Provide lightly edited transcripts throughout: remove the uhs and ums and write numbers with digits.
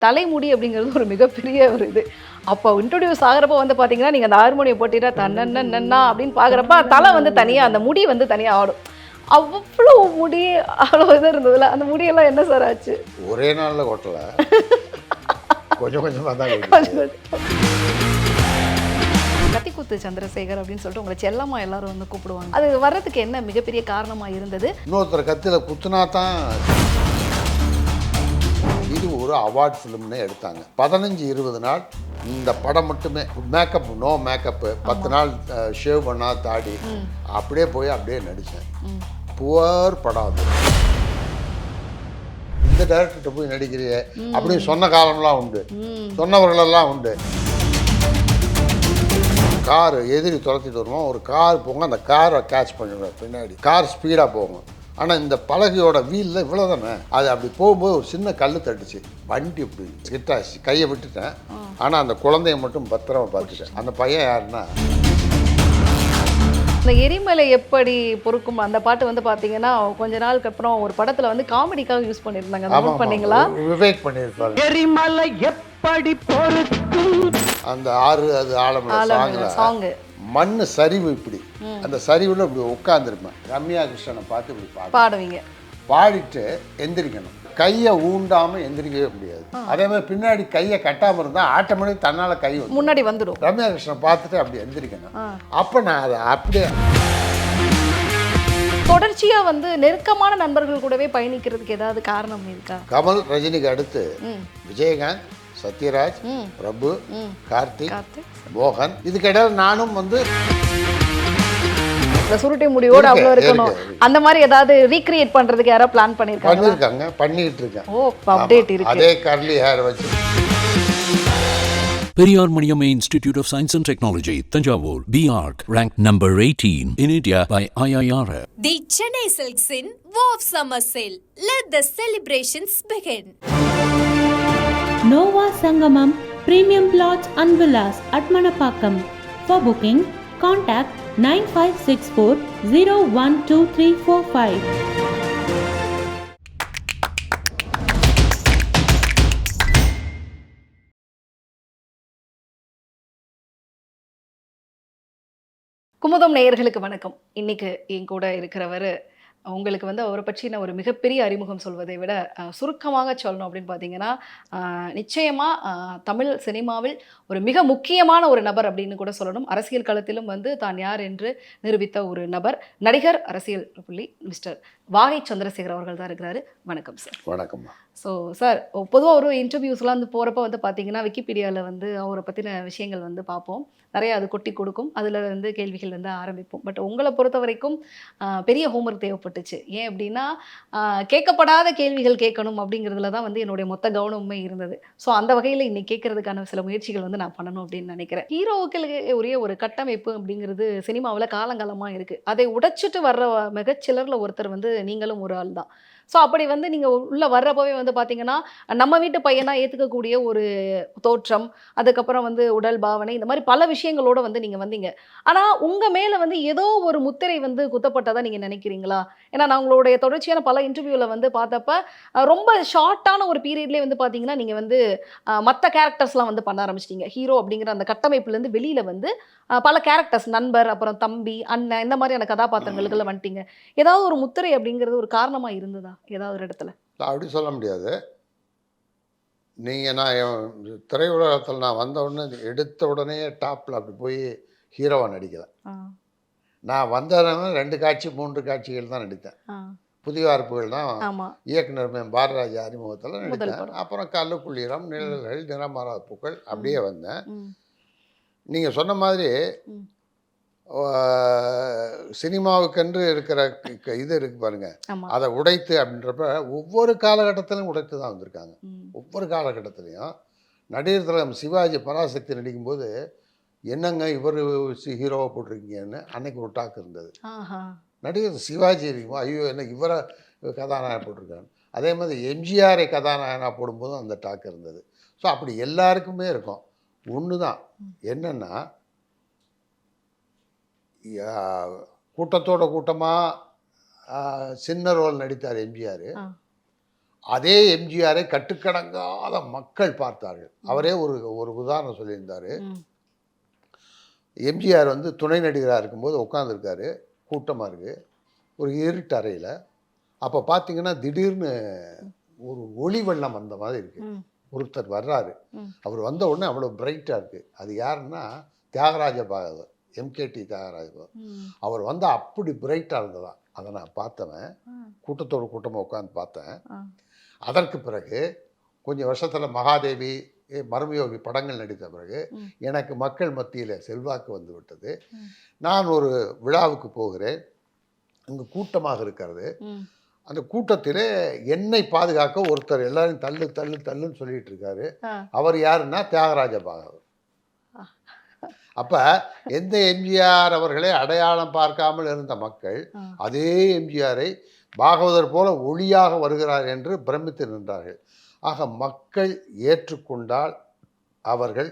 தலைமுடி அப்படிங்கிறது ஒரு மிகப்பெரிய ஒரு இது. அப்போ இன்ட்ரோடியூஸ் ஆகுறப்போ வந்து பார்த்தீங்கன்னா, நீங்க அந்த ஹார்மோனியம் போட்டுட்டா தன்னன்னா அப்படின்னு பார்க்குறப்ப, தலை வந்து தனியா அந்த முடி வந்து தனியா ஆடும். அவ்வளோ முடி அவ்வளோ இது இருந்ததுல, அந்த முடியெல்லாம் என்ன சார் ஆச்சு? ஒரே நாள்ல கொட்டல. கொஞ்சம் கொஞ்சமா தான் கொஞ்சம் கொட்டுச்சு. கத்திக்குத்து சந்திரசேகர் அப்படின்னு சொல்லிட்டு உங்கள செல்லம்மா எல்லாரும் வந்து கூப்பிடுவாங்க. அது வர்றதுக்கு என்ன மிகப்பெரிய காரணமா இருந்தது? இன்னொருத்தர் கத்தில குத்துனா தான் இது ஒரு அவார்ட் ஃபிலிம்னே எடுத்தாங்க. 15-20 நாள் இந்த படம் மட்டுமே மேக்கப், நோ மேக்கப்பு, 10 நாள் ஷேவ் பண்ணா தாடி, அப்படியே போய் அப்படியே நடித்தேன். புவர் படம் அது. இந்த டைரக்டர்கிட்ட போய் நடிக்கிறிய அப்படின்னு சொன்ன காலம்லாம் உண்டு, சொன்னவர்களெல்லாம் உண்டு. கார் எதிரி துரத்திட்டு வருவோம், ஒரு கார் போங்க, அந்த காரை கேட்ச் பண்ணிடுவேன் பின்னாடி. கார் ஸ்பீடாக போகும். ஆனால் இந்த பலகையோட வீலில் இவ்வளோ தானே, அது அப்படி போகும்போது ஒரு சின்ன கல் தட்டுச்சு, வண்டி இப்படி கிட்டாச்சு, கையை விட்டுட்டேன். ஆனால் அந்த குழந்தைய மட்டும் பத்திரமா பார்த்துட்டேன். அந்த பையன் யாருன்னா, இந்த எரிமலை எப்படி பொறுக்கும் அந்த பாட்டு வந்து பார்த்தீங்கன்னா, கொஞ்ச நாளுக்கு அப்புறம் ஒரு படத்துல வந்து காமெடிக்காக யூஸ் பண்ணியிருந்தாங்க. அதை நோட் பண்ணீங்களா? விவேக் பண்ணியிருப்பாரு. எரிமலை எப்படி பொறுக்கும் அந்த ஆறு அது ஆழமலை சாங்கில் மண்ணு சரிவு இப்படி, அந்த சரிவில் இப்படி உட்காந்துருப்பேன். ரம்யா கிருஷ்ணனை பார்த்து இப்படி பாடுவீங்க, பாடிட்டு எந்திரிக்கணும். கையை ஊண்டாமல் எந்திரிக்கவே முடியாது. அதே மாதிரி பின்னாடி கையை கட்டாமல் இருந்தால் ஆட்டோமேட்டிக் தன்னால் கை முன்னாடி வந்துடும். ரம்யா கிருஷ்ணன் பார்த்துட்டு அப்படி எந்திரிக்கணும். அப்போ நான் அதை அப்படியே தொடர்ச்சியா வந்து நெருக்கமான நண்பர்கள் கூடவே பயணிக்கிறதுக்கு ஏதாவது காரணம் இருக்கா? கமல், ரஜினிக்கு அடுத்து விஜயகாந்த், சத்யராஜ், பிரபு, கார்த்திக், மோகன். இதுக்கிடையில் நானும் வந்து இந்த சுருட்டை முடியோடு அவ்வளோ இருக்கணும். அந்த மாதிரி ஏதாவது ரீக்ரியேட் பண்றதுக்கு யாராவது பிளான் பண்ணியிருக்காங்க, பண்ணிட்டு இருக்கேன். ஓ, அப்டேட் இருக்கு. அதே கர்லி ஹேர் வச்சு. Periyar Maniamma Institute of Science and Technology, Tanjavur, BArc, ranked number 18 in India by IIRF. The Chennai Silks in Wow Summer Sale. Let the celebrations begin. Nova Sangamam Premium Plots and Villas at Manapakam. For booking, contact 9564 012345. Kumudam நேயர்களுக்கு வணக்கம். இன்னைக்கு என் கூட இருக்கிறவர், உங்களுக்கு வந்து அவரை பற்றின ஒரு மிகப்பெரிய அறிமுகம் சொல்வதை விட சுருக்கமாக சொல்லணும் அப்படின்னு பார்த்தீங்கன்னா, நிச்சயமாக தமிழ் சினிமாவில் ஒரு மிக முக்கியமான ஒரு நபர் அப்படின்னு கூட சொல்லணும். அரசியல் களத்திலும் வந்து தான் யார் என்று நிரூபித்த ஒரு நபர், நடிகர், அரசியல் புள்ளி மிஸ்டர் வாகை சந்திரசேகர் அவர்கள் தான் இருக்கிறாரு. வணக்கம் சார். வணக்கம். ஸோ சார், பொதுவாக ஒரு இன்டர்வியூஸ்லாம் வந்து போகிறப்ப வந்து பார்த்தீங்கன்னா, விக்கிபீடியாவில் வந்து அவரை பற்றின விஷயங்கள் வந்து பார்ப்போம், நிறைய அது கொட்டி கொடுக்கும், அதில் வந்து கேள்விகள் வந்து ஆரம்பிப்போம். பட் உங்களை பொறுத்த வரைக்கும் பெரிய ஹோம்ஒர்க் தேவைப்பட்டுச்சு. ஏன் அப்படின்னா, கேட்கப்படாத கேள்விகள் கேட்கணும் அப்படிங்கிறதுல தான் வந்து என்னுடைய மொத்த கவனமுமே இருந்தது. ஸோ அந்த வகையில் இன்னைக்கு கேட்கறதுக்கான சில முயற்சிகள் வந்து நான் பண்ணணும் அப்படின்னு நினைக்கிறேன். ஹீரோக்களுக்கு உரிய ஒரு கட்டமைப்பு அப்படிங்கிறது சினிமாவில் காலங்காலமாக இருக்குது. அதை உடைச்சிட்டு வர்ற மிகச்சிலரில் ஒருத்தர் வந்து நீங்களும் ஒரு ஆள் தான். ஸோ அப்படி வந்து நீங்கள் உள்ளே வர்றப்பவே வந்து பார்த்தீங்கன்னா, நம்ம வீட்டு பையனாக ஏற்றுக்கக்கூடிய ஒரு தோற்றம், அதுக்கப்புறம் வந்து உடல் பாவனை, இந்த மாதிரி பல விஷயங்களோடு வந்து நீங்கள் வந்தீங்க. ஆனால் உங்கள் மேலே வந்து ஏதோ ஒரு முத்திரை வந்து குத்தப்பட்டதாக நீங்கள் நினைக்கிறீங்களா? ஏன்னா நான் உங்களுடைய தொடர்ச்சியான பல இன்டர்வியூவில் வந்து பார்த்தப்ப ரொம்ப ஷார்ட்டான ஒரு பீரியட்லேயே வந்து பார்த்தீங்கன்னா, நீங்கள் வந்து மற்ற கேரக்டர்ஸ்லாம் வந்து பண்ண ஆரம்பிச்சிட்டிங்க. ஹீரோ அப்படிங்கிற அந்த கட்டமைப்புலேருந்து வெளியில் வந்து பல கேரக்டர்ஸ், நண்பர், அப்புறம் தம்பி, அண்ணன், இந்த மாதிரியான கதாபாத்திரங்களுக்குள்ள வந்துட்டீங்க. ஏதாவது ஒரு முத்திரை அப்படிங்கிறது ஒரு காரணமாக இருந்ததா ஏதாவது ஒரு இடத்துல? அப்படி சொல்ல முடியாது. நீங்கள் நான் திரையுலகத்தில் நான் வந்த உடனே எடுத்த உடனே டாப்பில் அப்படி போய் ஹீரோவாக நடிக்கலை. நான் வந்ததுனால 2 காட்சி 3 காட்சிகள் தான் நடித்தேன். புதிய வார்ப்புகள் தான் இயக்குனர் பாரதிராஜ அறிமுகத்தில் நடித்தேன். அப்புறம் கல்லுக்குள்ளீரம், நிழல்கள், நிறமாறாத பூக்கள், அப்படியே வந்தேன். நீங்கள் சொன்ன மாதிரி சினிமாவுக்கென்று இருக்கிற இது இருக்கு பாருங்க, அதை உடைத்து அப்படின்றப்ப ஒவ்வொரு காலகட்டத்திலையும் உடைத்து தான் வந்திருக்காங்க. ஒவ்வொரு காலகட்டத்திலையும் நடிகர் திலகம் சிவாஜி பராசக்தி நடிக்கும்போது, என்னங்க இவர் ஹீரோவை போட்டிருக்கீங்கன்னு அன்னைக்கு ஒரு டாக் இருந்தது. நடிகர் சிவாஜி இருக்கும், ஐயோ என்ன இவரை கதாநாயகன் போட்டிருக்காங்க. அதே மாதிரி எம்ஜிஆரை கதாநாயகனாக போடும்போதும் அந்த டாக் இருந்தது. ஸோ அப்படி எல்லாருக்குமே இருக்கும். ஒன்று தான் என்னென்னா, கூட்டத்தோட கூட்டமாக சின்ன ரோல் நடித்தார் எம்ஜிஆர். அதே எம்ஜிஆரை கட்டுக்கடங்காத மக்கள் பார்த்தார்கள். அவரே ஒரு ஒரு உதாரணம் சொல்லியிருந்தார். எம்ஜிஆர் வந்து துணை நடிகராக இருக்கும்போது உட்காந்துருக்காரு, கூட்டமாக இருக்குது, ஒரு இருட்டு அறையில். அப்போ பார்த்தீங்கன்னா திடீர்னு ஒரு ஒளி வெள்ளம் வந்த மாதிரி இருக்குது. ஒருத்தர் வர்றாரு. அவர் வந்த உடனே அவ்வளோ பிரைட்டாக இருக்குது. அது யாருன்னா தியாகராஜ பாகவதர், எம்கேடி தியாகராஜ பாகவதர். அவர் வந்து அப்படி பிரைட்டாக இருந்ததா. அதை நான் பார்த்தவன், கூட்டத்தோடு கூட்டமாக உட்காந்து பார்த்தேன். அதற்கு பிறகு கொஞ்சம் வருஷத்தில் மகாதேவி, மர்மயோகி படங்கள் நடித்த பிறகு எனக்கு மக்கள் மத்தியில் செல்வாக்கு வந்து விட்டது. நான் ஒரு விழாவுக்கு போகிறேன், அங்கு கூட்டமாக இருக்கிறது. அந்த கூட்டத்திலே என்னை பாதுகாக்க ஒருத்தர் எல்லாரும் தள்ளு தள்ளு தள்ளுன்னு சொல்லிட்டு இருக்காரு. அவர் யாருன்னா தியாகராஜ பாகவதர். அப்ப எந்த எம்ஜிஆர் அவர்களை அடையாளம் பார்க்காமல் இருந்த மக்கள் அதே எம்ஜிஆரை பாகவதர் போல ஒளியாக வருகிறார் என்று பிரமித்து நின்றார்கள். ஆக மக்கள் ஏற்றுக்கொண்டால் அவர்கள்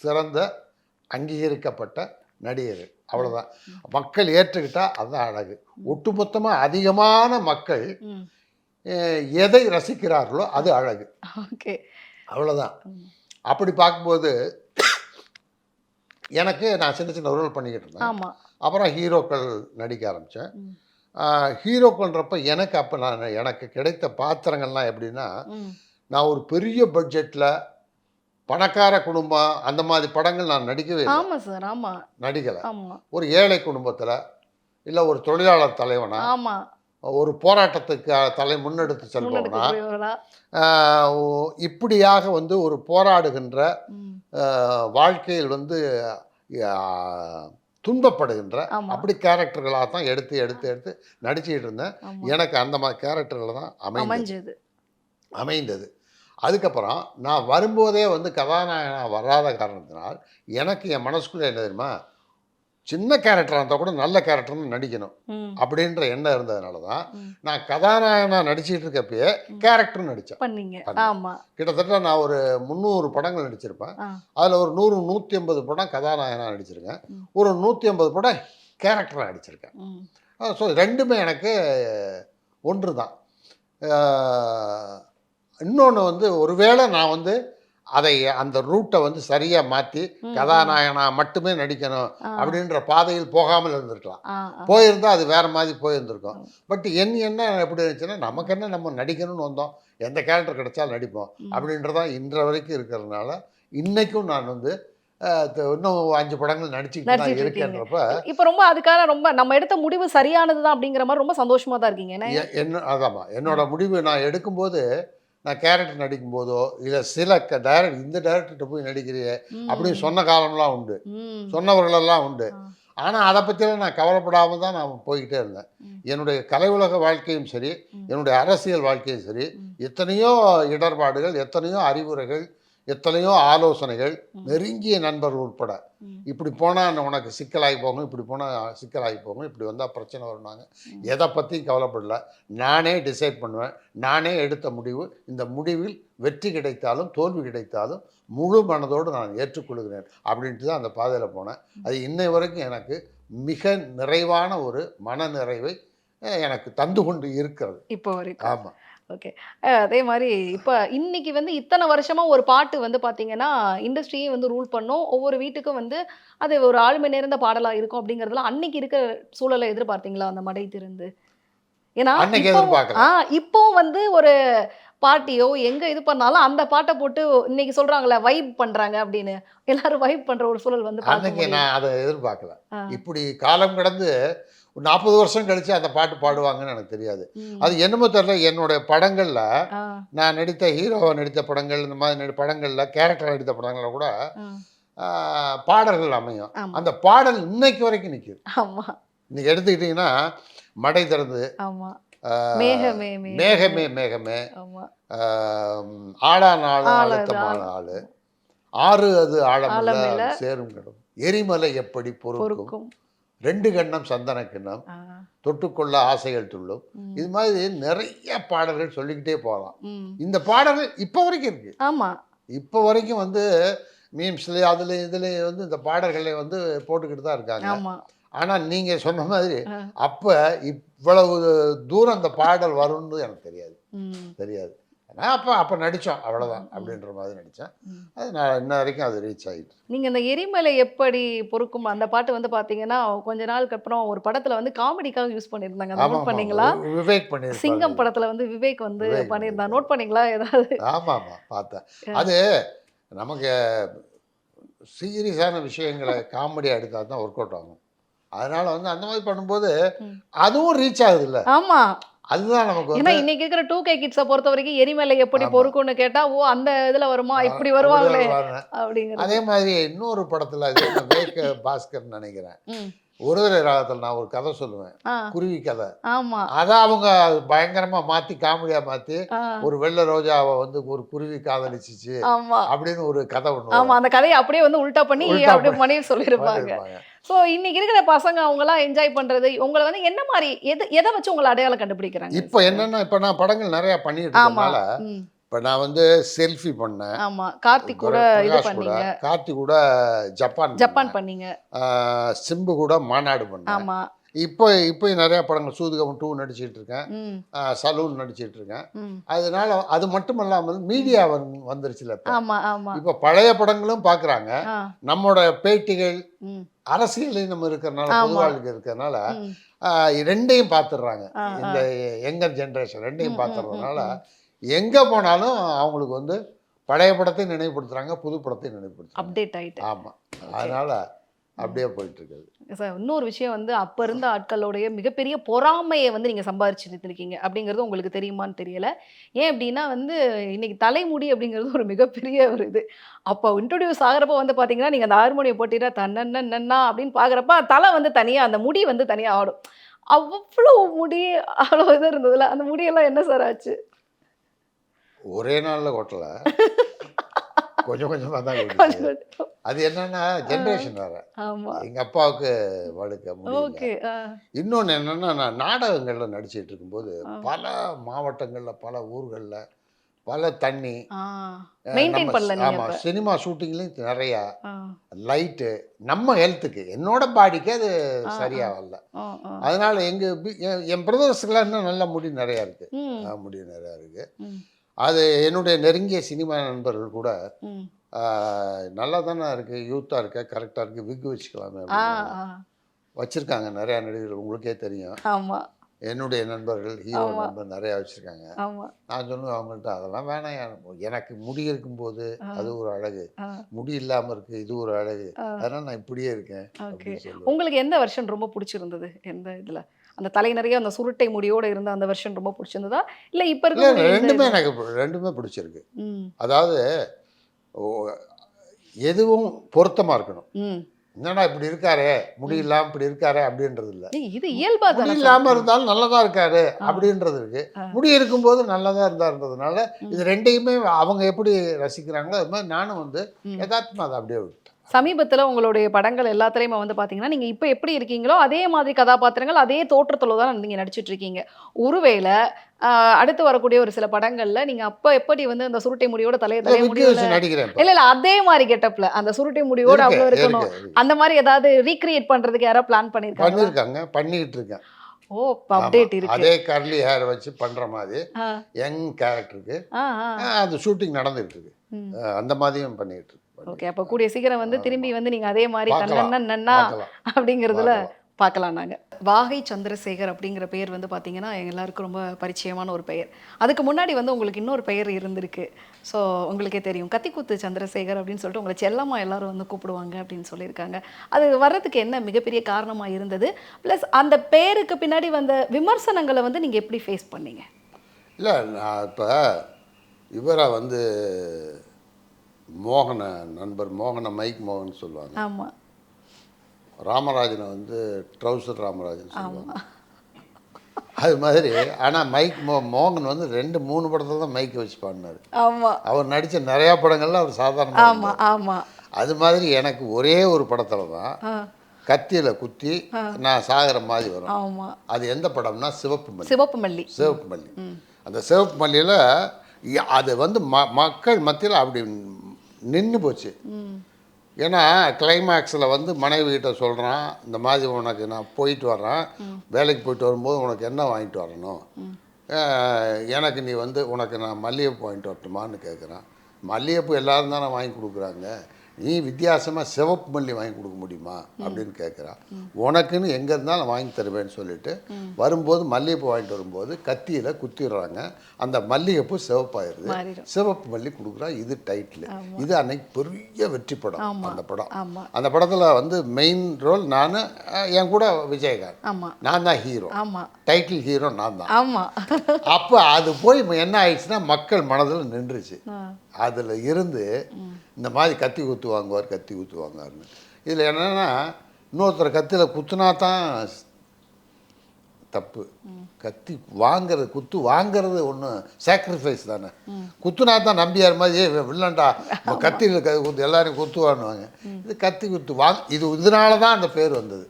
சிறந்த அங்கீகரிக்கப்பட்ட நடிகர்கள். அவ்வளோதான். மக்கள் ஏற்றுக்கிட்டா அதுதான் அழகு. ஒட்டுமொத்தமாக அதிகமான மக்கள் எதை ரசிக்கிறார்களோ அது அழகு. அவ்வளோதான். அப்படி பார்க்கும்போது எனக்கு நான் சின்ன சின்ன ரோல் பண்ணிக்கிட்டு இருந்தேன். அப்புறம் ஹீரோக்கள் நடிக்க ஆரம்பித்தேன். ஹீரோக்கள்ன்றப்ப எனக்கு அப்போ எனக்கு கிடைத்த பாத்திரங்கள்லாம் எப்படின்னா, நான் ஒரு பெரிய பட்ஜெட்டில் பணக்கார குடும்பம் அந்த மாதிரி படங்கள் நான் நடிக்கவே இல்லை. நடிக்கலை. ஒரு ஏழை குடும்பத்தில் இல்லை ஒரு தொழிலாளர் தலைவனா, ஒரு போராட்டத்துக்கு முன்னெடுத்து செல்பவனா, இப்படியாக வந்து ஒரு போராடுகின்ற வாழ்க்கையில் வந்து துன்பப்படுகின்ற அப்படி கேரக்டர்களாக தான் எடுத்து எடுத்து எடுத்து நடிச்சுக்கிட்டு இருந்தேன். எனக்கு அந்த மாதிரி கேரக்டர்கள் தான் அமைந்தது. அதுக்கப்புறம் நான் வரும்போதே வந்து கதாநாயகனாக வராத காரணத்தினால் எனக்கு என் மனசுக்குள்ளே என்ன தெரியுமா, சின்ன கேரக்டராக இருந்தால் கூட நல்ல கேரக்டர்னு நடிக்கணும் அப்படின்ற எண்ணம் இருந்ததுனால தான் நான் கதாநாயகனாக நடிச்சிட்டு இருக்கப்பயே கேரக்டர் நடித்தேன். கிட்டத்தட்ட நான் ஒரு 300 படங்கள் நடிச்சிருப்பேன். அதில் ஒரு 100-150 படம் கதாநாயகனாக நடிச்சிருக்கேன். ஒரு 150 படம் கேரக்டராக நடிச்சிருக்கேன். ஸோ ரெண்டுமே எனக்கு ஒன்று தான். இன்னொன்று வந்து ஒருவேளை நான் வந்து அதை அந்த ரூட்டை வந்து சரியாக மாற்றி கதாநாயகனாக மட்டுமே நடிக்கணும் அப்படின்ற பாதையில் போகாமல் இருந்திருக்கலாம். போயிருந்தால் அது வேறு மாதிரி போயிருந்திருக்கும். பட் என்ன எப்படி இருந்துச்சுன்னா, நமக்கு என்ன, நம்ம நடிக்கணும்னு வந்தோம், எந்த கேரக்டர் கிடைச்சாலும் நடிப்போம் அப்படின்றதான் இன்ற வரைக்கும் இருக்கிறதுனால இன்றைக்கும் நான் வந்து இன்னும் 5 படங்கள் நடிச்சுக்கிட்டு இருக்கேன்றப்ப இப்போ ரொம்ப அதுக்காக ரொம்ப நம்ம எடுத்த முடிவு சரியானது தான் அப்படிங்கிற மாதிரி ரொம்ப சந்தோஷமாக தான் இருக்கீங்க. அதாம்மா என்னோட முடிவு. நான் எடுக்கும்போது, நான் கேரக்டர் நடிக்கும்போதோ இல்லை சில இந்த டைரக்டர்கிட்ட போய் நடிக்கிறியே அப்படின்னு சொன்ன காலம்லாம் உண்டு, சொன்னவர்களெல்லாம் உண்டு. ஆனால் அதை பற்றியெல்லாம் நான் கவலைப்படாமல் தான் நான் போய்கிட்டே இருந்தேன். என்னுடைய கலை உலக வாழ்க்கையும் சரி, என்னுடைய அரசியல் வாழ்க்கையும் சரி, எத்தனையோ இடர்பாடுகள், எத்தனையோ அறிவுரைகள், எத்தனையோ ஆலோசனைகள், நெருங்கிய நண்பர்கள் உட்பட, இப்படி போனால் உனக்கு சிக்கலாகி போகும், இப்படி போனால் சிக்கலாகி போகும், இப்படி வந்தால் பிரச்சனை வருவாங்க. எதை பற்றியும் கவலைப்படல. நானே டிசைட் பண்ணுவேன். நானே எடுத்த முடிவு. இந்த முடிவில் வெற்றி கிடைத்தாலும் தோல்வி கிடைத்தாலும் முழு மனதோடு நான் ஏற்றுக்கொள்கிறேன் அப்படின்ட்டு தான் அந்த பாதையில் போனேன். அது இன்னை வரைக்கும் எனக்கு மிக நிறைவான ஒரு மன நிறைவை எனக்கு தந்து கொண்டு இருக்கிறது இப்போ வரைக்கும். ஆமாம். ஓகே. அதே மாதிரி இப்போ இன்னைக்கு வந்து இத்தனை வருஷமாக ஒரு பாட்டு வந்து பார்த்தீங்கன்னா இண்டஸ்ட்ரியே வந்து ரூல் பண்ணோம். ஒவ்வொரு வீட்டுக்கும் வந்து அது ஒரு ஆளுமை நேர்ந்த பாடலாக இருக்கும் அப்படிங்கிறதுலாம் அன்னைக்கு இருக்கிற சூழலை எதிர்பார்த்தீங்களா? அந்த மடை திறந்து. ஏன்னா இப்போ வந்து ஒரு பார்ட்டியோ எங்க இது பண்ணாலும் அந்த பாட்டை போட்டு இன்னைக்கு சொல்றாங்களே வைப் பண்றாங்க அப்படின்னு, எல்லாரும் வைப் பண்ற ஒரு சூழல் வந்து அன்னைக்கு நான் அதை எதிர்பார்க்கல. இப்படி காலம் கடந்து 40 வருஷம் கழிச்சு அந்த பாட்டு பாடுவாங்கன்னு எனக்கு தெரியாது. அது என்னமோ தெரியல, என்னுடைய படங்கள்ல நான் நடித்த ஹீரோவை நடித்த படங்கள், இந்த மாதிரி படங்கள்ல கேரக்டர் நடித்த படங்கள்ல கூட பாடல்கள் அமையும். அந்த பாடல் இன்னைக்கு வரைக்கும் நிற்குது. இன்னைக்கு எடுத்துக்கிட்டீங்கன்னா மடை திறந்து, மேகமே மேகமே, ஆடா நாளும் அழுத்தமான ஆளு, ஆறு அது ஆழமில்ல சேரும் கிடும், எரிமலை எப்படி பொறுக்கும், 2 கண்ணம் சந்தன கிண்ணம், தொட்டுக்கொள்ள ஆசைகள் துள்ளும். இது மாதிரி நிறைய பாடல்கள் சொல்லிக்கிட்டே போகலாம். இந்த பாடல்கள் இப்போ வரைக்கும் இருக்கு. இப்போ வரைக்கும் வந்து மீம்ஸ்ல அதுல இதுல வந்து இந்த பாடல்களை வந்து போட்டுக்கிட்டு தான் இருக்காங்க. ஆனால் நீங்கள் சொன்ன மாதிரி அப்போ இவ்வளவு தூரம் அந்த பாடல் வரும்னு எனக்கு தெரியாது. தெரியாது. நான் அப்போ நடித்தோம் அவ்வளோதான் அப்படின்ற மாதிரி நடித்தேன். அது நான் இன்ன வரைக்கும் அது ரீச் ஆகிட்டு. நீங்கள் இந்த எரிமலை எப்படி பொறுக்கும் அந்த பாட்டு வந்து பார்த்தீங்கன்னா கொஞ்ச நாளுக்கு அப்புறம் ஒரு படத்தில் வந்து காமெடிக்காக யூஸ் பண்ணியிருந்தாங்க. அதை நோட் பண்ணீங்களா? விவேக் பண்ணியிருந்தாங்க. சிங்கம் படத்தில் வந்து விவேக் வந்து பண்ணியிருந்தாங்க. நோட் பண்ணீங்களா ஏதாவது? ஆமாம் பார்த்தேன். அது நமக்கு சீரியஸான விஷயங்களை காமெடியாக எடுத்தால் தான் ஒர்க் அவுட் ஆகும். அதனால் வந்து அந்த மாதிரி பண்ணும்போது அதுவும் ரீச் ஆகுது இல்லை? ஆமாம், அதுதான் நமக்கு. ஏன்னா இன்னைக்கு இருக்கிற 2K கிட்ஸை பொறுத்த வரைக்கும் எரிமலை எப்படி பொறுக்கும்னு கேட்டா ஓ அந்த இதுல வருமா இப்படி வருவாங்களே அப்படிங்கிற. அதே மாதிரி இன்னொரு படத்துல விவேக் பாஸ்கர் நினைக்கிறேன், ஒருதலை ராகத்தில் நான் ஒரு கதை சொல்லுவேன், குருவி கதை. ஆமா, அதான் அவங்க பயங்கரமா மாத்தி காமெடியா மாத்தி ஒரு வெள்ளை ரோஜாவை வந்து ஒரு குருவி காதலிச்சிச்சு அப்படின்னு ஒரு கதை ஒண்ணு. ஆமா, அந்த கதையை அப்படியே வந்து உல்டா பண்ணி அப்படியே பண்ணி சொல்லியிருப்பாங்க. ஸோ இன்னைக்கு இருக்கிற பசங்க அவங்களாம் என்ஜாய் பண்றது உங்களை வந்து என்ன மாதிரி எதை வச்சு உங்களை அடையாளம் கண்டுபிடிக்கிறாங்க? இப்போ என்னன்னா, இப்போ நான் படங்கள் நிறைய பண்ணிட்டு இருக்கனால இப்போ நான் வந்து செல்ஃபி பண்ணேன். ஆமா, கார்த்திக் கூட இது பண்ணீங்க. கார்த்திக் கூட ஜப்பான் பண்ணீங்க. சிம்பு கூட மாநாடு பண்ணேன். ஆமா, இப்போ நிறைய படங்கள் சூதுகம் 2 நடிச்சிட்டு இருக்கேன், சலூன் நடிச்சிட்டு இருக்கேன். அதனால அது மட்டும் இல்லாமல் மீடியா வந்துருச்சுல. இப்போ பழைய படங்களும் பார்க்குறாங்க, நம்மளோட பேட்டிகள் அரசியலையும் நம்ம இருக்கிறனால, பொதுவாழ்க்கை இருக்கிறதுனால ரெண்டையும் பார்த்துடுறாங்க. இந்த யங்கர் ஜென்ரேஷன் ரெண்டையும் பார்த்துறதுனால எங்கே போனாலும் அவங்களுக்கு வந்து பழைய படத்தையும் நினைவுபடுத்துகிறாங்க, புது படத்தையும் நினைவுபடுத்துகிறாங்க. அப்டேட் ஆகிட்டு. ஆமாம், அதனால் அப்படியே போயிட்டு இருக்குது சார். இன்னொரு விஷயம் வந்து அப்போ இருந்த ஆட்களுடைய மிகப்பெரிய பொறாமையை வந்து நீங்கள் சம்பாதிச்சுருக்கீங்க அப்படிங்கிறது உங்களுக்கு தெரியுமான்னு தெரியலை. ஏன் அப்படின்னா வந்து இன்னைக்கு தலைமுடி அப்படிங்கிறது ஒரு மிகப்பெரிய ஒரு இது. அப்போ இன்ட்ரடியூஸ் ஆகிறப்போ வந்து பார்த்தீங்கன்னா நீங்கள் அந்த ஹார்மோனியை போட்டிட்டா தன்னன்னா அப்படின்னு பார்க்குறப்ப தலை வந்து தனியாக, அந்த முடி வந்து தனியாக ஆடும். அவ்வளோ முடி, அவ்வளோ இது இருந்ததுல அந்த முடியெல்லாம் என்ன சார் ஆச்சு? ஒரே நாளில் கொட்டல, கொஞ்சம் கொஞ்சமாக தான் கொட்டுச்சு. அது என்னன்னா ஜென்ரேஷன் வேற. எங்கள் அப்பாவுக்கு வழுக்க முடியல. இன்னொன்று என்னன்னா, நான் நாடகங்களில் நடிச்சிட்டு இருக்கும்போது பல மாவட்டங்களில் பல ஊர்களில் பல தண்ணி, ஆமாம், சினிமா ஷூட்டிங்லேயும் நிறையா லைட்டு நம்ம ஹெல்த்துக்கு என்னோட பாடிக்கு அது சரியாக வரல. அதனால என் பிரதர்ஸுக்கெல்லாம் இன்னும் நல்ல முடி நிறையா இருக்குது, முடி நிறையா இருக்குது. அது என்னுடைய நெருங்கிய சினிமா நண்பர்கள் கூட நல்லா தானே இருக்குது, யூத்தாக இருக்க, கரெக்டாக இருக்குது, விக்கு வச்சுக்கலாமே வச்சுருக்காங்க நிறையா நடிகர்கள், உங்களுக்கே தெரியும். ஆமாம், என்னுடைய நண்பர்கள் ஹீரோ நண்பர் நிறையா வச்சுருக்காங்க. நான் சொல்லுவேன் அவங்கள்ட்ட, அதெல்லாம் வேணாம், எனக்கு முடி இருக்கும்போது அது ஒரு அழகு, முடி இல்லாமல் இருக்குது இது ஒரு அழகு, அதனால் நான் இப்படியே இருக்கேன். உங்களுக்கு எந்த வெர்ஷன் ரொம்ப பிடிச்சிருந்தது? எந்த இதில் அந்த தலை நிறைய அந்த சுருட்டை முடியோடு இருந்த அந்த வெர்ஷன் ரொம்ப பிடிச்சிருந்ததா இல்லை இப்போ இருக்க? ரெண்டுமே எனக்கு ரெண்டுமே பிடிச்சிருக்கு. அதாவது எதுவும் பொருத்தமாக இருக்கணும். என்னடா இப்படி இருக்காரு, முடி இல்லாமல் இப்படி இருக்காரு அப்படின்றது இல்லை. இது இயல்பா தான். முடி இல்லாமல் இருந்தாலும் நல்லதா இருக்காரு அப்படின்றது இருக்கு, முடி இருக்கும்போது நல்லதா இருந்தாருன்றதுனால இது ரெண்டையுமே அவங்க எப்படி ரசிக்கிறாங்களோ அது மாதிரி நானும் வந்து யதார்த்தமாக அதை அப்படியே விட்டேன். சமீபத்தில் உங்களுடைய படங்கள் எல்லாத்துலேயுமே வந்து பார்த்தீங்கன்னா நீங்கள் இப்போ எப்படி இருக்கீங்களோ அதே மாதிரி கதாபாத்திரங்கள் அதே தோற்றத்தில் தான் நீங்கள் நடிச்சிட்டு இருக்கீங்க. ஒருவேளை அடுத்து வரக்கூடிய ஒரு சில படங்கள்ல நீங்க அப்ப எப்படி வந்து அந்த சுருட்டை முடியோட நடிக்கிறேன் இல்ல அதே மாதிரி கெட்டப்ல அந்த சுருட்டை முடியோட அவ்வளவு இருக்கணும், அந்த மாதிரி ஏதாவது ரீக்ரியேட் பண்றதுக்கு யாராவது பிளான் பண்ணிருக்காங்க? பண்ணிட்டு இருக்கேன். ஓ, அப்டேட் இருக்கு. அதே கர்லி ஹேர் வச்சு பண்ற மாதிரி யங் கேரக்டருக்கு அது ஷூட்டிங் நடந்துட்டு இருக்கு, அந்த மாதிரியும் பண்ணிட்டு இருக்கு. ஓகே, அப்ப கூடிய சீக்கிரம் வந்து திரும்பி வந்து நீங்க அதே மாதிரி நன்னா அப்படிங்கிறதுல பார்க்கலாம். நாங்கள் வாகை சந்திரசேகர் அப்படிங்கிற பெயர் வந்து பார்த்திங்கன்னா எல்லாருக்கும் ரொம்ப பரிச்சயமான ஒரு பெயர். அதுக்கு முன்னாடி வந்து உங்களுக்கு இன்னொரு பெயர் இருந்திருக்கு. ஸோ உங்களுக்கே தெரியும், கத்திக்குத்து சந்திரசேகர் அப்படின்னு சொல்லிட்டு உங்களை செல்லம்மா எல்லாரும் வந்து கூப்பிடுவாங்க அப்படின்னு சொல்லியிருக்காங்க. அது வர்றதுக்கு என்ன மிகப்பெரிய காரணமாக இருந்தது? ப்ளஸ் அந்த பெயருக்கு பின்னாடி வந்த விமர்சனங்களை வந்து நீங்கள் எப்படி ஃபேஸ் பண்ணீங்க? இல்லை, நான் இப்போ இவரை வந்து மோகன நண்பர் மோகன மைக் மோகன் சொல்லுவாங்க. ஆமாம், ராமராஜனை வந்து ட்ரௌசர் ராமராஜன் சொல்லுவாங்க. அது மாதிரி ஆனால் மைக் மோகன் வந்து 2-3 படத்தில் தான் மைக்கை வச்சு பாடினார். அவர் நடித்த நிறையா படங்கள்ல அவர் சாதாரண. அது மாதிரி எனக்கு ஒரே ஒரு படத்தில் தான் கத்தியில் குத்தி நான் சாகிற மாதிரி வரும். அது எந்த படம்னா சிவப்பு மல்லி. அந்த சிவப்பு மல்லியில் அது வந்து மக்கள் மத்தியில் அப்படி நின்று போச்சு. ஏன்னா கிளைமேக்ஸில் வந்து மனைவிகிட்ட சொல்கிறான், இந்த மாதிரி உனக்கு நான் போயிட்டு வர்றேன், வேலைக்கு போயிட்டு வரும்போது உனக்கு என்ன வாங்கிட்டு வரணும், எனக்கு நீ வந்து உனக்கு நான் மல்லிகைப்பூ வாங்கிட்டு வரட்டுமான்னு கேட்குறான். மல்லிகைப்பூ எல்லோரும் தானே வாங்கி கொடுக்குறாங்க, நீ வித்தியாசமாக சிவப்பு மல்லி வாங்கி கொடுக்க முடியுமா அப்படின்னு கேட்குறான். உனக்குன்னு எங்கே இருந்தாலும் வாங்கி தருவேன்னு சொல்லிட்டு வரும்போது மல்லிகைப்பூ வாங்கிட்டு வரும்போது கத்தியில் குத்திடுறாங்க. அந்த மல்லிகைப்பூ சிவப்பாயிருது, சிவப்பு மல்லி கொடுக்குறான். இது டைட்டில். இது அன்னைக்கு பெரிய வெற்றி படம். அந்த படம், அந்த படத்தில் வந்து மெயின் ரோல் நான், என் கூட விஜயகாந்த், நான் தான் ஹீரோ, டைட்டில் ஹீரோ நான் தான். அப்போ அது போய் என்ன ஆயிடுச்சுன்னா மக்கள் மனதில் நின்றுச்சு. அதில் இருந்து இந்த மாதிரி கத்தி குத்து வாங்குவார், கத்தி குத்து வாங்குவார்னு. இதில் என்னென்னா இன்னொருத்தர் கத்தியில் குத்துனா தான் தப்பு. கத்தி வாங்கிறது, குத்து வாங்கிறது ஒன்று சாக்ரிஃபைஸ் தானே. குத்துனா தான் நம்பியார் மாதிரி வில்லண்டா கத்தியில் குத்து எல்லாரையும் குத்துவான்னுவாங்க. இது கத்தி குத்து இது இதனால தான் அந்த பேர் வந்தது,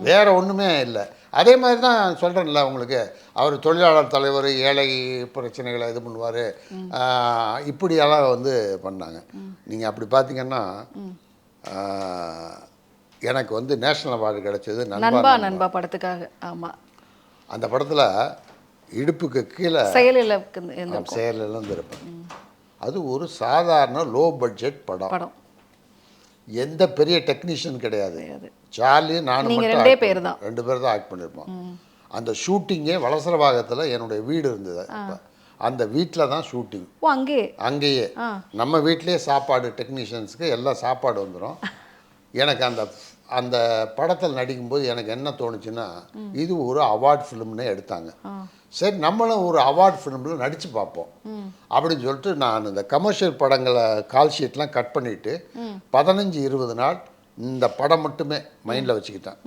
வேற ஒன்றுமே இல்லை. அதே மாதிரி தான் சொல்கிறேன்ல உங்களுக்கு, அவர் தொழிலாளர் தலைவர், ஏழை பிரச்சனைகளை இது பண்ணுவார், இப்படியெல்லாம் வந்து பண்ணாங்க. நீங்கள் அப்படி பார்த்தீங்கன்னா எனக்கு வந்து நேஷ்னல் அவார்டு கிடைச்சது நண்பா நண்பா படத்துக்காக. ஆமாம், அந்த படத்தில் இடுப்புக்கு கீழே செயலில் இருப்பேன். அது ஒரு சாதாரண லோ பட்ஜெட் படம். எந்த பெரிய டெக்னீஷியன் கிடையாது. சார்லி நானும் மட்டும் 2 பேர் தான் ஆக்ட் பண்ணியிருப்போம். அந்த ஷூட்டிங்கே வலசரபாகத்தில் என்னுடைய வீடு இருந்தது. அந்த வீட்டில் தான் ஷூட்டிங். அங்கேயே நம்ம வீட்டிலே சாப்பாடு, டெக்னீஷியன்ஸுக்கு எல்லாம் சாப்பாடு வந்துடும். எனக்கு அந்த படத்தில் நடிக்கும்போது எனக்கு என்ன தோணுச்சுன்னா, இது ஒரு அவார்ட் ஃபிலிம்னே எடுத்தாங்க. சரி, நம்மளும் ஒரு அவார்ட் ஃபிலிமில் நடித்து பார்ப்போம் அப்படின்னு சொல்லிட்டு நான் இந்த கமர்ஷியல் படங்களை கால் ஷீட்லாம் கட் பண்ணிவிட்டு 15-20 நாள் இந்த படம் மட்டுமே மைண்டில் வச்சுக்கிட்டேன்.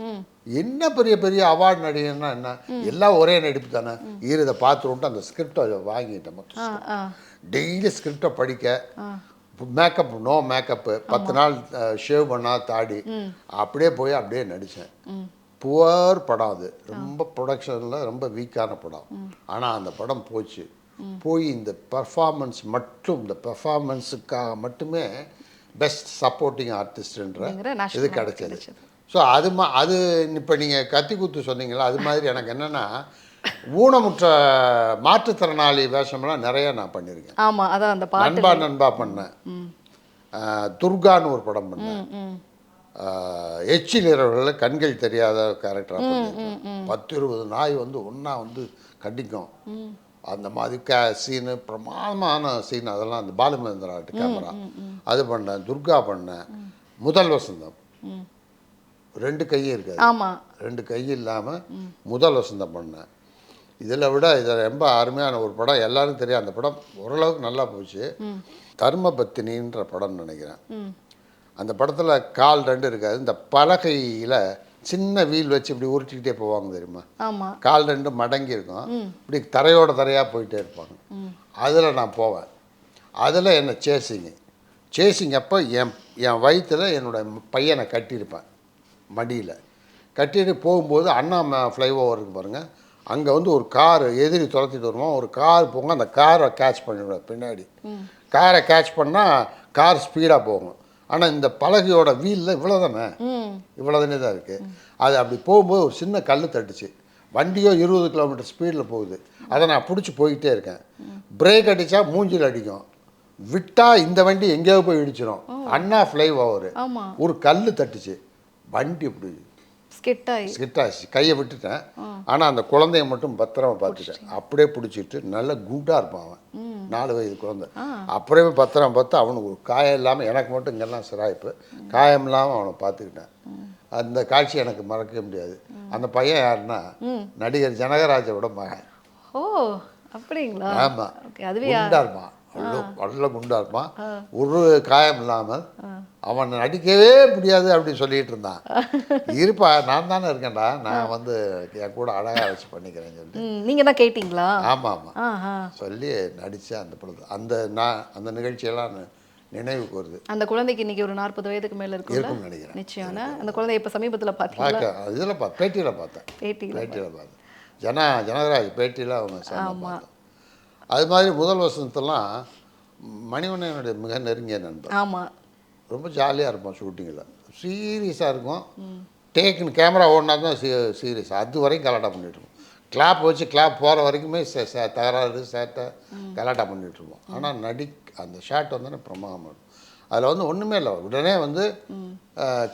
என்ன பெரிய பெரிய அவார்டு நடிகர்னா என்ன, எல்லாம் ஒரே நடிப்பு தானே, இதை பார்த்துட்டு அந்த ஸ்கிரிப்டை வாங்கிட்டேன். மொத்தம் டெய்லி ஸ்கிரிப்டை படிக்க, மேக்கப் நோ மேக்கப்பு, 10 நாள் ஷேவ் பண்ணால் தாடி, அப்படியே போய் அப்படியே நடித்தேன். புவர் படம் அது, ரொம்ப ப்ரொடக்ஷனில் ரொம்ப வீக்கான படம். ஆனால் அந்த படம் போய் இந்த பெர்ஃபார்மன்ஸ் மட்டும், இந்த பெர்ஃபார்மன்ஸுக்காக மட்டுமே பெஸ்ட் சப்போர்ட்டிங் ஆர்டிஸ்ட்ன்ற இது கிடைச்சது. ஸோ அது இப்போ நீங்கள் கத்தி குத்து சொன்னீங்களா, அது மாதிரி எனக்கு என்னென்னா ஊனமுற்ற மாற்றுத்திறனாளி வேஷம்லாம் நிறைய நான் பண்ணியிருக்கேன். ஆமாம், அதான் அந்த நண்பா நண்பா பண்ணேன். துர்கான்னு ஒரு படம் பண்ணேன். எச்சில் இரவுகளில் கண்கள் தெரியாத கேரக்டராக பண்ணியிருக்கேன். 10-20 நாய் வந்து ஒன்றா வந்து கண்டிக்கும். அந்த மாதிரி சீனு, பிரமாதமான சீன், அதெல்லாம் அந்த பாலுமேந்திராட்டு கேமரா அது பண்ணேன். துர்கா பண்ணேன். முதல் வசந்தம் 2 கையும் இருக்காது, 2 கை இல்லாமல் முதல் வசந்தம் பண்ணேன். இதில் விட இதில் ரொம்ப அருமையான ஒரு படம், எல்லாரும் தெரியும். அந்த படம் ஓரளவுக்கு நல்லா போச்சு. தர்மபத்தினின்ற படம்னு நினைக்கிறேன். அந்த படத்தில் கால் 2 இருக்காது, இந்த பலகையில் சின்ன வீல் வச்சு இப்படி உருட்டிக்கிட்டே போவாங்க தெரியுமா. கால் 2 மடங்கி இருக்கும், இப்படி தரையாக போயிட்டே இருப்பாங்க. அதில் நான் போவேன். அதில் என்ன சேசிங் அப்போ என் வயிற்றில் என்னோடய பையனை கட்டியிருப்பேன், மடியில் கட்டிட்டு போகும்போது அண்ணா ஃப்ளைஓவர் இருக்குது பாருங்கள், அங்கே வந்து ஒரு கார் எதிரி துரத்திட்டு வருவோம். ஒரு கார் போங்க, அந்த காரை கேட்ச் பண்ணிவிடுவேன் பின்னாடி. காரை கேட்ச் பண்ணால் கார் ஸ்பீடாக போகும். ஆனால் இந்த பலகையோட வீலில் இவ்வளோ தானே தான் இருக்குது. அது அப்படி போகும்போது ஒரு சின்ன கல் தட்டுச்சு. வண்டியோ 20 கிலோமீட்டர் ஸ்பீடில் போகுது. அதை நான் பிடிச்சி போய்கிட்டே இருக்கேன். பிரேக் அடித்தா மூஞ்சில் அடிக்கும், விட்டால் இந்த வண்டி எங்கேயோ போய் இடிச்சிடும். அண்ணா ஃப்ளைஓவர் ஒரு கல் தட்டுச்சு, வண்டி இப்படி ஸ்கிட்டாச்சு. கையை விட்டுட்டேன். ஆனால் அந்த குழந்தைய மட்டும் பத்திரமா பார்த்துட்டேன். அப்படியே பிடிச்சிட்டு நல்ல குண்டாக இருப்பான் அவன், 4 வயது குழந்தை. அப்புறமே பத்திரமா பார்த்து அவனுக்கு ஒரு காயம் இல்லாமல், எனக்கு மட்டும் இங்கெல்லாம் சிராய்ப்பு, காயம் இல்லாமல் அவனை பார்த்துக்கிட்டேன். அந்த காட்சி எனக்கு மறக்க முடியாது. அந்த பையன் யாருன்னா நடிகர் ஜனகராஜோட மகன். ஓ, அப்படிங்களா? ஆமாம், குண்டா இருப்பான், நல்ல குண்டா இருப்பான், ஒரு காயம் இல்லாமல். அவன் நடிக்கவே முடியாது அப்படின்னு சொல்லிட்டு இருந்தான். இருப்பா, நான் தானே இருக்கேன்டா, நான் வந்து என் கூட அழகாக வச்சு பண்ணிக்கிறேன்னு சொல்லி நீங்கள் தான் கேட்டிங்களா? ஆமாம் சொல்லி நடித்தேன் அந்த படத்தில். அந்த நிகழ்ச்சியெல்லாம் நினைவுக்கு வருது. அந்த குழந்தைக்கு இன்னைக்கு ஒரு 40 வயதுக்கு மேலே இருக்கும்னு நினைக்கிறேன். நிச்சயம். அந்த குழந்தை இப்போ சமீபத்தில் பார்த்தீங்களா? இதில் பேட்டியில் பார்த்தேன். ஜனகராஜ் பேட்டியில் அவங்க. அது மாதிரி முதல் வசனத்தெல்லாம் மணிவண்ணனுடைய மிக நெருங்கிய நண்பர். ஆமாம், ரொம்ப ஜாலியாக இருப்போம். ஷூட்டிங்கில் சீரியஸாக இருக்கும். டேக்குன்னு கேமரா ஓடினா தான் சீரியஸ், அது வரைக்கும் கலாட்டா பண்ணிகிட்டு இருக்கும். கிளாப் வச்சு கிளாப் போகிற வரைக்குமே தகராறு சேட்டை கலாட்டா பண்ணிகிட்டு இருப்போம். ஆனால் அந்த ஷாட் வந்தோடனே பிரமாதமாக இருக்கும். அதில் வந்து ஒன்றுமே இல்லை, உடனே வந்து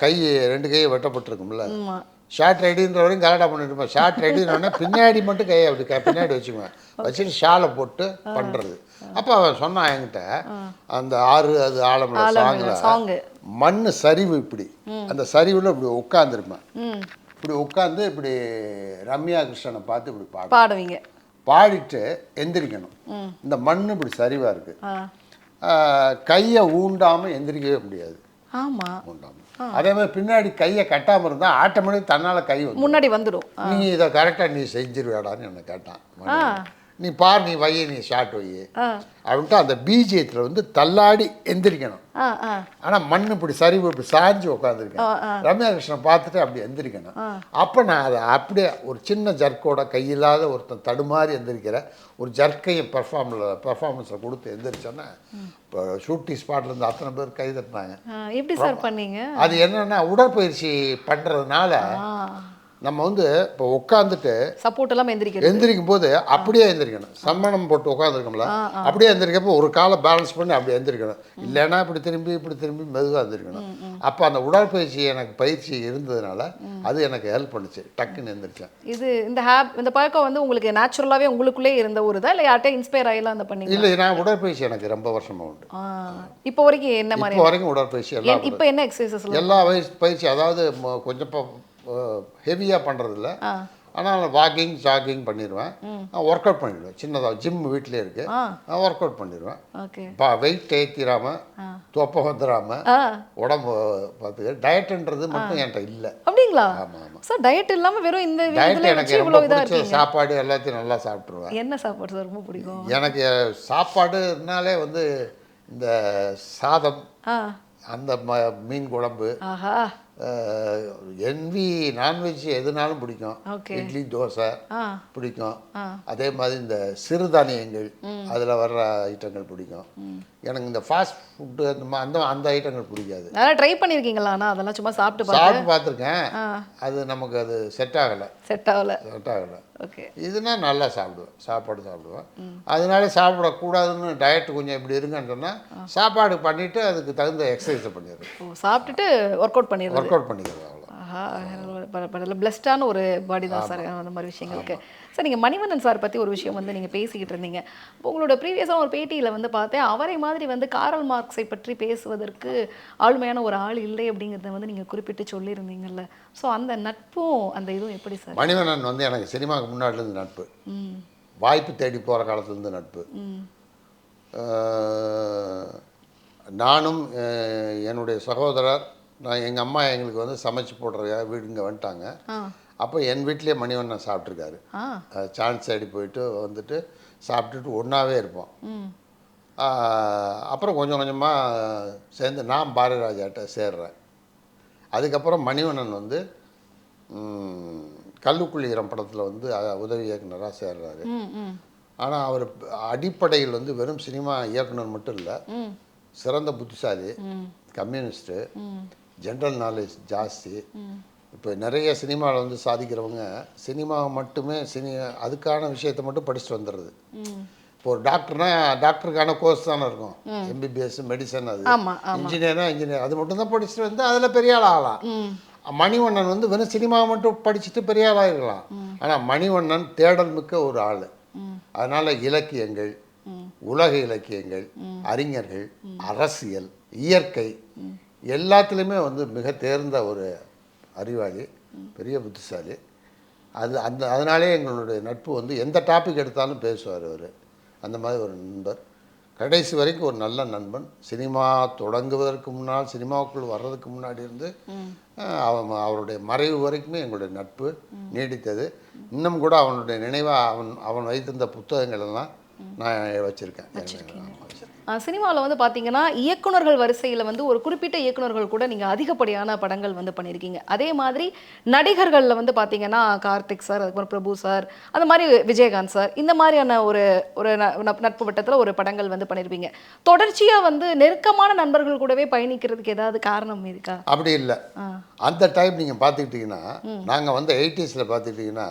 கை 2 கையை வெட்டப்பட்டிருக்கும்ல, ஷார்ட் ரெடின்ற வரைக்கும் கலாட்டா பண்ணிட்டு இருப்பேன். ஷார்ட் ரெடினோடனே பின்னாடி மட்டும் கையை அப்படி பின்னாடி வச்சுக்குவேன், வச்சுட்டு ஷாலை போட்டு பண்ணுறது. அப்போ அவன் சொன்னான் என்கிட்ட, அந்த 6 அது ஆழமில்ல சாங்கில் மண் சரிவு இப்படி, அந்த சரிவில் இப்படி உட்காந்துருப்பேன், இப்படி உட்காந்து இப்படி ரம்யா கிருஷ்ணனை பார்த்து இப்படி பாடுவீங்க, பாடிட்டு எந்திரிக்கணும். இந்த மண் இப்படி சரிவாக இருக்குது, கையை ஊண்டாமல் எந்திரிக்கவே முடியாது. ஆமாம், ஊண்டாமல். அதே மாதிரி பின்னாடி கையை கட்டாமல் இருந்தால் ஆட்டோமேட்டிக் தன்னால் கை வந்து முன்னாடி வந்துடும். நீ இதை கரெக்டாக நீ செஞ்சிருவேடான்னு என்னை கேட்டான். நீ பார், நீ வை, நீ ஷார்ட் வை அப்படின்ட்டு அந்த பீஜியத்தில் வந்து தள்ளாடி எந்திரிக்கணும். ஆனால் மண் இப்படி சரிவு இப்படி சாஞ்சு உட்காந்துருக்கேன். ரம்யா கிருஷ்ணன் பார்த்துட்டு அப்படி எந்திரிக்கணும். அப்போ நான் அதை அப்படியே ஒரு சின்ன ஜர்க்கோட, கையில்லாத ஒருத்தன் தடுமாறி எந்திரிக்கிற ஒரு ஜர்க்கையும் பெர்ஃபார்மன்ஸில் கொடுத்து எந்திரிச்சோன்னா இப்போ ஷூட்டிங் ஸ்பாட்லேருந்து அத்தனை பேர் கை தட்டினாங்க. எப்படி சார் பண்ணீங்க? அது என்னென்னா உடற்பயிற்சி பண்ணுறதுனால நம்ம வந்து இப்போ உட்காந்துட்டு சப்போர்ட் எல்லாம் எந்திரிக்கும் போது அப்படியே எந்திரிக்கணும். சம்மணம் போட்டு உட்காந்துருக்கோம்ல, அப்படியே எந்திரிக்கப்போ ஒரு காலை பேலன்ஸ் பண்ணி அப்படி எந்திரிக்கணும். இல்லைன்னா இப்படி திரும்பி மெதுவாக எந்திரிக்கணும். அப்போ அந்த உடற்பயிற்சி எனக்கு பயிற்சி இருந்ததுனால அது எனக்கு ஹெல்ப் பண்ணுச்சு, டக்குன்னு எந்திரிச்சேன். இது இந்த பழக்கம் வந்து உங்களுக்கு நேச்சுரலாகவே உங்களுக்குள்ளே இருந்த ஒரு இதா, இல்லை யார்கிட்ட இன்ஸ்பயர் ஆகிலாம் அந்த பண்ணீங்க? இல்லை, நான் உடற்பயிற்சி எனக்கு ரொம்ப வருஷமாக உண்டு. இப்போ வரைக்கும் என்ன மாதிரி? இப்போ வரைக்கும் உடற்பயிற்சி எல்லாம். இப்போ என்ன எக்ஸசைசஸ்? எல்லா பயிற்சி, அதாவது கொஞ்சம் ஹெவியாக பண்ணுறதில்ல, ஆனால் வாக்கிங் ஜாகிங் பண்ணிடுவேன், ஒர்க் அவுட் பண்ணிடுவேன். சின்னதாக ஜிம் வீட்டிலே இருக்குது, நான் ஒர்க் அவுட் பண்ணிடுவேன். வெயிட் ஏற்றிடாமல் தொப்பை வந்துடாமல் உடம்பு பார்த்துக்க. டயட்டுன்றது மட்டும் என்கிட்ட இல்லை. அப்படிங்களா? ஆமாம் ஆமாம் சார், டயட் இல்லாமல் வெறும் இந்த டயட் எனக்கு ரொம்ப பிடிச்ச சாப்பாடு எல்லாத்தையும் நல்லா சாப்பிட்ருவேன். என்ன சாப்பாடு சார் ரொம்ப பிடிக்கும்? எனக்கு சாப்பாடுனாலே வந்து இந்த சாதம், அந்த மீன் குழம்பு, நான்வெஜ் எதுனாலும் பிடிக்கும். இட்லி தோசை பிடிக்கும். அதே மாதிரி இந்த சிறுதானியங்கள் அதில் வர்ற ஐட்டங்கள் பிடிக்கும். எனக்கு இந்த ஃபாஸ்ட் ஃபுட்டு அந்த ஐட்டங்கள் பிடிக்காது. அதெல்லாம் ட்ரை பண்ணியிருக்கீங்களா? அதெல்லாம் சும்மா சாப்பிட்டு பார்த்துருக்கேன். அது நமக்கு அது செட் ஆகலை. ஓகே, இதுனா நல்லா சாப்பாடு சாப்பிடுவேன். அதனால சாப்பிடக்கூடாதுன்னு டயட் கொஞ்சம் இப்படி இருங்கன்னு சொன்னால் சாப்பாடு பண்ணிவிட்டு அதுக்கு தகுந்த எக்ஸசைஸை பண்ணிடுறேன். சாப்பிட்டுட்டு ஒர்க் அவுட் பண்ணிடுறது. பிளஸ்டான ஒரு பாடி தான் சார் அந்த மாதிரி விஷயங்களுக்கு. சார், நீங்கள் மணிவண்ணன் சார் பற்றி ஒரு விஷயம் வந்து நீங்கள் பேசிக்கிட்டு இருந்தீங்க. இப்போ உங்களோட ப்ரீவியஸாக ஒரு பேட்டியில் வந்து பார்த்தேன், அவரை மாதிரி வந்து காரல் மார்க்ஸை பற்றி பேசுவதற்கு ஆளுமையான ஒரு ஆள் இல்லை அப்படிங்கிறத வந்து நீங்கள் குறிப்பிட்டு சொல்லியிருந்தீங்கல்ல. ஸோ அந்த நட்பும் அந்த இதுவும் எப்படி சார்? மணிவண்ணன் வந்து எனக்கு சினிமாவுக்கு முன்னாடிலேருந்து நட்பு, வாய்ப்பு தேடி போகிற காலத்துலேருந்து நட்பு. நானும் என்னுடைய சகோதரர், எங்கள் அம்மா எங்களுக்கு வந்து சமைச்சு போடுற வீடு இங்கே வந்துட்டாங்க. அப்போ என் வீட்டிலே மணிவண்ணன் சாப்பிட்ருக்காரு. சான்ஸ் தேடி போயிட்டு வந்துட்டு சாப்பிட்டுட்டு ஒன்றாவே இருப்போம். அப்புறம் கொஞ்சம் கொஞ்சமாக சேர்ந்து நான் பாரதிராஜாட்ட சேர்றேன். அதுக்கப்புறம் மணிவண்ணன் வந்து கல்லுக்குள்ளீரம் படத்தில் வந்து உதவி இயக்குனராக சேர்றாரு. ஆனால் அவர் அடிப்படையில் வந்து வெறும் சினிமா இயக்குனர் மட்டும் இல்லை, சிறந்த புத்திசாலி, கம்யூனிஸ்ட்டு, ஜென்ரல் நாலேஜ் ஜாஸ்தி. இப்போ நிறைய சினிமாவில் வந்து சாதிக்கிறவங்க சினிமாவை மட்டுமே அதுக்கான விஷயத்தை மட்டும் படிச்சுட்டு வந்துடுறது. இப்போ ஒரு டாக்டர்னா டாக்டருக்கான கோர்ஸ் தானே இருக்கும், எம்பிபிஎஸ் மெடிசன், அது இன்ஜினியர்னா இன்ஜினியர், அது மட்டும் தான் படிச்சுட்டு வந்து அதில் பெரிய ஆள் ஆகலாம். மணிவண்ணன் வந்து வெறும் சினிமாவை மட்டும் படிச்சுட்டு பெரிய ஆளாக இருக்கலாம். ஆனால் மணிவண்ணன் தேடல் மிக்க ஒரு ஆள். அதனால் இலக்கியங்கள், உலக இலக்கியங்கள், அறிஞர்கள், அரசியல், இயற்கை எல்லாத்துலேயுமே வந்து மிக தேர்ந்த ஒரு அறிவாளி, பெரிய புத்திசாலி. அதனாலே எங்களுடைய நட்பு வந்து எந்த டாபிக் எடுத்தாலும் பேசுவார் அவர். அந்த மாதிரி ஒரு நண்பர், கடைசி வரைக்கும் ஒரு நல்ல நண்பன். சினிமா தொடங்குவதற்கு முன்னால், சினிமாவுக்குள் வர்றதுக்கு முன்னாடி இருந்து அவருடைய மறைவு வரைக்குமே எங்களுடைய நட்பு நீடித்தது. இன்னும் கூட அவனுடைய நினைவாக அவன் வைத்திருந்த புத்தகங்கள் எல்லாம் நான் வச்சுருக்கேன். சினிமாவில் வந்து பார்த்தீங்கன்னா இயக்குனர்கள் வரிசையில் வந்து ஒரு குறிப்பிட்ட இயக்குனர்கள் கூட நீங்கள் அதிகப்படியான படங்கள் வந்து பண்ணியிருக்கீங்க. அதே மாதிரி நடிகர்களில் வந்து பார்த்தீங்கன்னா கார்த்திக் சார், அதுக்கப்புறம் பிரபு சார், அந்த மாதிரி விஜயகாந்த் சார், இந்த மாதிரியான ஒரு நட்பு வட்டத்தில் ஒரு படங்கள் வந்து பண்ணியிருப்பீங்க. தொடர்ச்சியாக வந்து நெருக்கமான நண்பர்கள் கூடவே பயணிக்கிறதுக்கு ஏதாவது காரணம் இருக்கா? அப்படி இல்லை. அந்த டைம் நீங்கள் பார்த்துக்கிட்டிங்கன்னா, நாங்கள் வந்து 80s பார்த்துக்கிட்டிங்கன்னா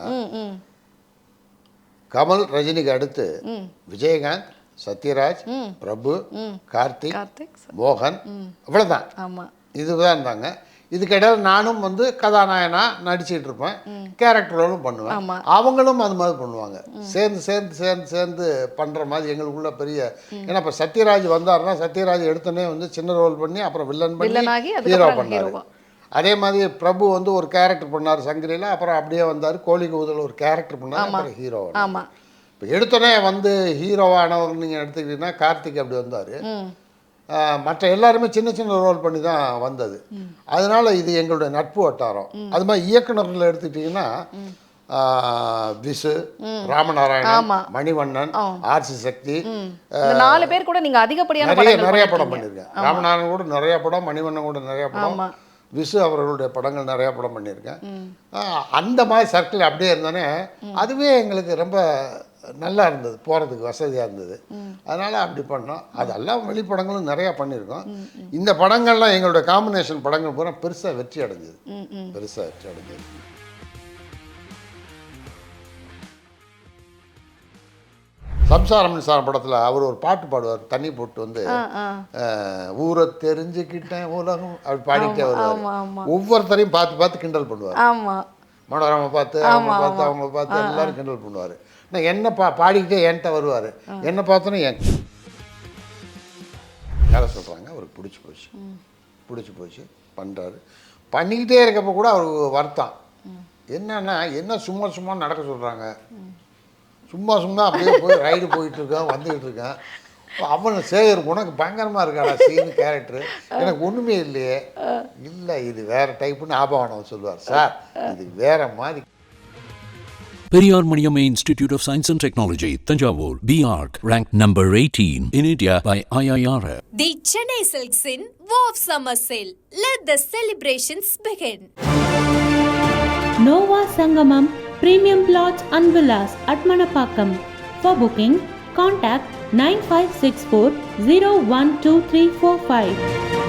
கமல் ரஜினிக்கு அடுத்து விஜயகாந்த், சத்யராஜ், பிரபு, கார்த்திக், மோகன், இவ்வளோதான். ஆமாம், இதுதான் இருந்தாங்க. இதுக்கிடையில் நானும் வந்து கதாநாயகனா நடிச்சிட்டு இருப்பேன், கேரக்டர் ரோலும் பண்ணுவேன். அவங்களும் அது மாதிரி பண்ணுவாங்க. சேர்ந்து சேர்ந்து சேர்ந்து சேர்ந்து பண்ணுற மாதிரி எங்களுக்குள்ள பெரிய, ஏன்னா இப்போ சத்யராஜ் வந்தாருன்னா சத்யராஜ் எடுத்தோடனே வந்து சின்ன ரோல் பண்ணி அப்புறம் வில்லன் பண்ணி ஹீரோ பண்ணார். அதே மாதிரி பிரபு வந்து ஒரு கேரக்டர் பண்ணார் சங்கிலியில், அப்புறம் அப்படியே வந்தார் கோழி கூதல் ஒரு கேரக்டர் பண்ணார், அப்புறம் ஹீரோ. இப்போ எடுத்தோடனே வந்து ஹீரோவானவர் நீங்கள் எடுத்துக்கிட்டீங்கன்னா கார்த்திக் அப்படி வந்தார். மற்ற எல்லாருமே சின்ன சின்ன ரோல் பண்ணி தான் வந்தது. அதனால இது எங்களுடைய நட்பு வட்டாரம். அது மாதிரி இயக்குநர்கள் எடுத்துக்கிட்டிங்கன்னா விசு, ராமநாராயணன், மணிவண்ணன், ஆர்சி சக்தி, 4 பேர் கூட நீங்க அதிகப்படியான நிறைய படம் பண்ணியிருக்கேன். ராமநாராயணன் கூட நிறைய படம், மணிவண்ணன் கூட நிறைய படம், விசு அவர்களுடைய படங்கள் நிறையா படம் பண்ணியிருக்கேன். அந்த மாதிரி சர்க்கிள் அப்படியே இருந்தோன்னே அதுவே எங்களுக்கு ரொம்ப நல்லா இருந்தது, போகிறதுக்கு வசதியாக இருந்தது. அதனால் அப்படி பண்ணோம். அதெல்லாம் வெளிப்படங்களும் நிறையா பண்ணியிருக்கோம். இந்த படங்கள்லாம் எங்களுடைய காம்பினேஷன் படங்கள் பூரா பெருசாக வெற்றி அடைஞ்சது. சம்சாரம் மின்சாரம் படத்தில் அவர் ஒரு பாட்டு பாடுவார், தண்ணி போட்டு வந்து ஊரை தெரிஞ்சுக்கிட்டேன் உலகம் அப்படி பாடிட்டே வருவார். ஒவ்வொருத்தரையும் பார்த்து பார்த்து கிண்டல் பண்ணுவார். மனோரமா பார்த்து அவங்கள பார்த்து எல்லாரும் கிண்டல் பண்ணுவார். நான் என்ன பாடிக்கிட்டே என்கிட்ட வருவார். என்ன பார்த்தோன்னே யாரை சொல்கிறாங்க, அவருக்கு பிடிச்சி போச்சு பண்ணுறாரு. பண்ணிக்கிட்டே இருக்கப்போ கூட அவருக்கு வருத்தம் என்னன்னா, என்ன சும்மா சும்மா நடக்க சொல்கிறாங்க, சும்மா அப்படியே போய் ரைடு போயிட்டுருக்கேன் வந்துக்கிட்டு இருக்கேன். அவன் சேகர் உனக்கு பயங்கரமாக இருக்காடா சீனு கேரக்டரு, எனக்கு ஒன்றுமே இல்லையே. இல்லை இது வேறு டைப்புன்னு ஆபவானம் சொல்லுவார். சார் இது வேறு மாதிரி. Periyar Maniamma Institute of Science and Technology, Tanjavur, BARC, ranked number 18 in India by IIR. The Chennai Silks in Wow Summer Sale. Let the celebrations begin. Nova Sangamam Premium Plots and Villas at Manapakam. For booking, contact 9564 012345.